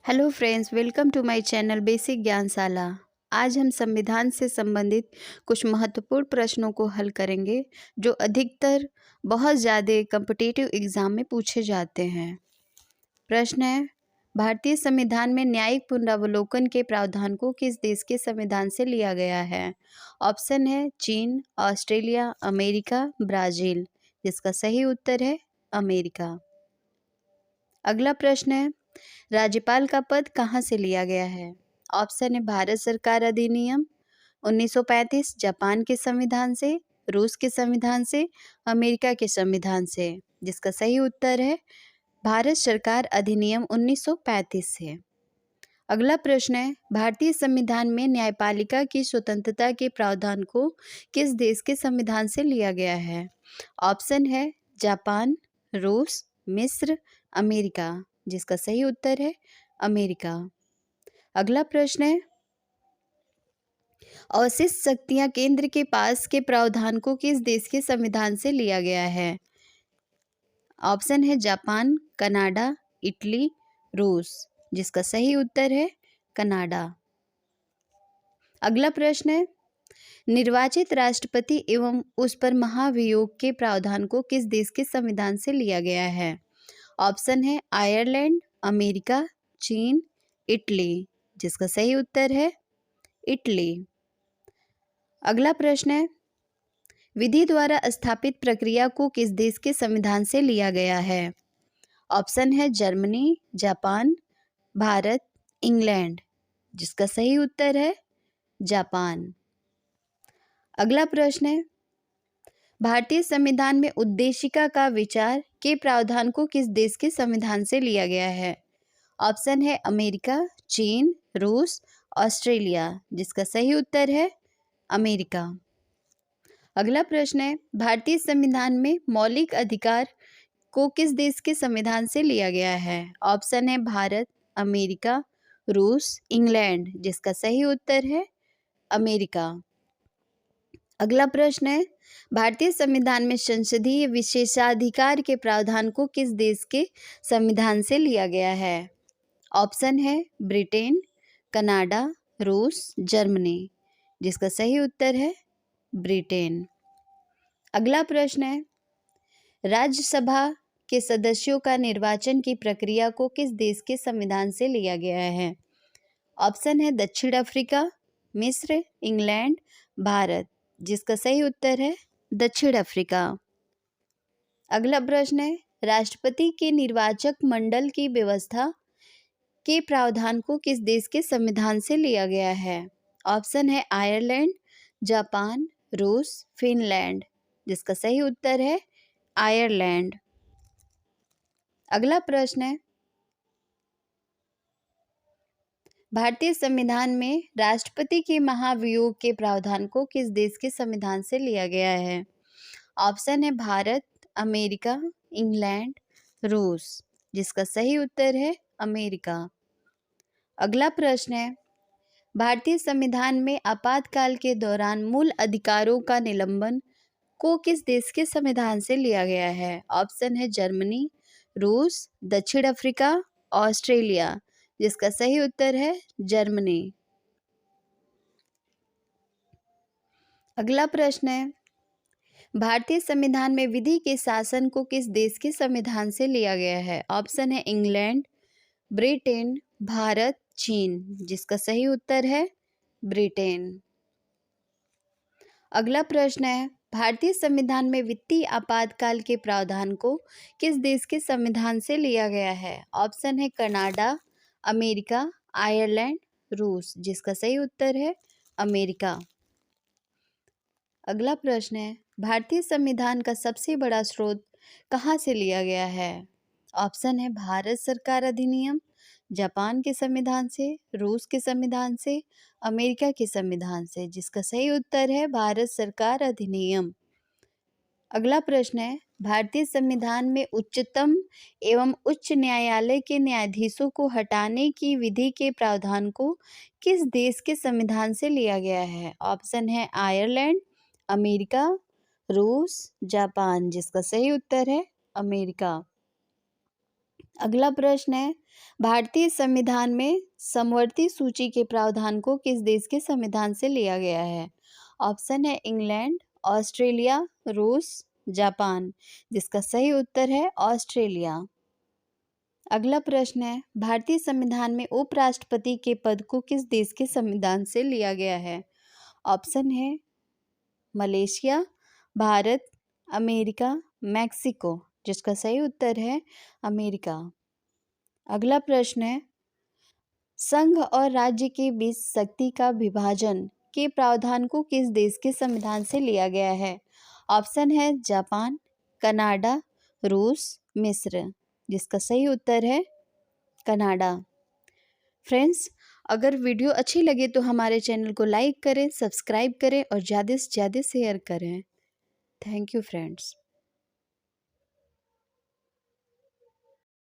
Hello friends, welcome to my channel basic Gyanshala. आज हम संविधान से संबंधित कुछ महत्वपूर्ण प्रश्नों को हल करेंगे जो अधिकतर बहुत ज़्यादा कॉम्पिटिटिव एग्जाम में पूछे जाते हैं। प्रश्न है, भारतीय संविधान में न्यायिक पुनरावलोकन के प्रावधान को किस देश के संविधान से लिया गया है? ऑप्शन है चीन, ऑस्ट्रेलिया, अमेरिका, ब्राज़ील। जिसका सही उत्तर है अमेरिका। अगला प्रश्न है, राज्यपाल का पद कहाँ से लिया गया है? ऑप्शन है भारत सरकार अधिनियम 1935, जापान के संविधान से, रूस के संविधान से, अमेरिका के संविधान से। जिसका सही उत्तर है भारत सरकार अधिनियम 1935 से। अगला प्रश्न है, भारतीय संविधान में न्यायपालिका की स्वतंत्रता के प्रावधान को किस देश के संविधान से लिया गया है? ऑप्शन है जापान, रूस, मिस्र, अमेरिका। जिसका सही उत्तर है अमेरिका। अगला प्रश्न है, अवशिष्ट शक्तियां केंद्र के पास के प्रावधान को किस देश के संविधान से लिया गया है? ऑप्शन है जापान, कनाडा, इटली, रूस। जिसका सही उत्तर है कनाडा। अगला प्रश्न है, निर्वाचित राष्ट्रपति एवं उस पर महाभियोग के प्रावधान को किस देश के संविधान से लिया गया है? ऑप्शन है आयरलैंड, अमेरिका, चीन, इटली। जिसका सही उत्तर है इटली। अगला प्रश्न है, विधि द्वारा स्थापित प्रक्रिया को किस देश के संविधान से लिया गया है? ऑप्शन है जर्मनी, जापान, भारत, इंग्लैंड। जिसका सही उत्तर है जापान। अगला प्रश्न है, भारतीय संविधान में उद्देशिका का विचार के प्रावधान को किस देश के संविधान से लिया गया है? ऑप्शन है अमेरिका, चीन, रूस, ऑस्ट्रेलिया। जिसका सही उत्तर है अमेरिका। अगला प्रश्न है, भारतीय संविधान में मौलिक अधिकार को किस देश के संविधान से लिया गया है? ऑप्शन है भारत, अमेरिका, रूस, इंग्लैंड। जिसका सही उत्तर है अमेरिका। अगला प्रश्न है, भारतीय संविधान में संसदीय विशेषाधिकार के प्रावधान को किस देश के संविधान से लिया गया है? ऑप्शन है ब्रिटेन, कनाडा, रूस, जर्मनी। जिसका सही उत्तर है ब्रिटेन। अगला प्रश्न है, राज्यसभा के सदस्यों का निर्वाचन की प्रक्रिया को किस देश के संविधान से लिया गया है? ऑप्शन है दक्षिण अफ्रीका, मिस्र, इंग्लैंड, भारत। जिसका सही उत्तर है दक्षिण अफ्रीका। अगला प्रश्न है, राष्ट्रपति के निर्वाचक मंडल की व्यवस्था के प्रावधान को किस देश के संविधान से लिया गया है? ऑप्शन है आयरलैंड, जापान, रूस, फिनलैंड। जिसका सही उत्तर है आयरलैंड। अगला प्रश्न है, भारतीय संविधान में राष्ट्रपति के महाभियोग के प्रावधान को किस देश के संविधान से लिया गया है? ऑप्शन है भारत, अमेरिका, इंग्लैंड, रूस। जिसका सही उत्तर है अमेरिका। अगला प्रश्न है, भारतीय संविधान में आपातकाल के दौरान मूल अधिकारों का निलंबन को किस देश के संविधान से लिया गया है? ऑप्शन है जर्मनी, रूस, दक्षिण अफ्रीका, ऑस्ट्रेलिया। जिसका सही उत्तर है जर्मनी। अगला प्रश्न है, भारतीय संविधान में विधि के शासन को किस देश के संविधान से लिया गया है? ऑप्शन है इंग्लैंड, ब्रिटेन, भारत, चीन। जिसका सही उत्तर है ब्रिटेन। अगला प्रश्न है, भारतीय संविधान में वित्तीय आपातकाल के प्रावधान को किस देश के संविधान से लिया गया है? ऑप्शन है कनाडा, अमेरिका, आयरलैंड, रूस। जिसका सही उत्तर है अमेरिका। अगला प्रश्न है, भारतीय संविधान का सबसे बड़ा स्रोत कहाँ से लिया गया है? ऑप्शन है भारत सरकार अधिनियम, जापान के संविधान से, रूस के संविधान से, अमेरिका के संविधान से। जिसका सही उत्तर है भारत सरकार अधिनियम। अगला प्रश्न है, भारतीय संविधान में उच्चतम एवं उच्च न्यायालय के न्यायाधीशों को हटाने की विधि के प्रावधान को किस देश के संविधान से लिया गया है? ऑप्शन है आयरलैंड, अमेरिका, रूस, जापान। जिसका सही उत्तर है अमेरिका। अगला प्रश्न है, भारतीय संविधान में समवर्ती सूची के प्रावधान को किस देश के संविधान से लिया गया है? ऑप्शन है इंग्लैंड, ऑस्ट्रेलिया, रूस, जापान, जिसका सही उत्तर है ऑस्ट्रेलिया। अगला प्रश्न है, भारतीय संविधान में उपराष्ट्रपति के पद को किस देश के संविधान से लिया गया है? ऑप्शन है मलेशिया, भारत, अमेरिका, मैक्सिको, जिसका सही उत्तर है अमेरिका। अगला प्रश्न है, संघ और राज्य के बीच शक्ति का विभाजन के प्रावधान को किस देश के संविधान से लिया गया है? ऑप्शन है जापान, कनाडा, रूस, मिस्र, जिसका सही उत्तर है कनाडा। फ्रेंड्स, अगर वीडियो अच्छी लगे तो हमारे चैनल को लाइक करें, सब्सक्राइब करें और ज़्यादा से ज़्यादा शेयर करें। Thank you friends.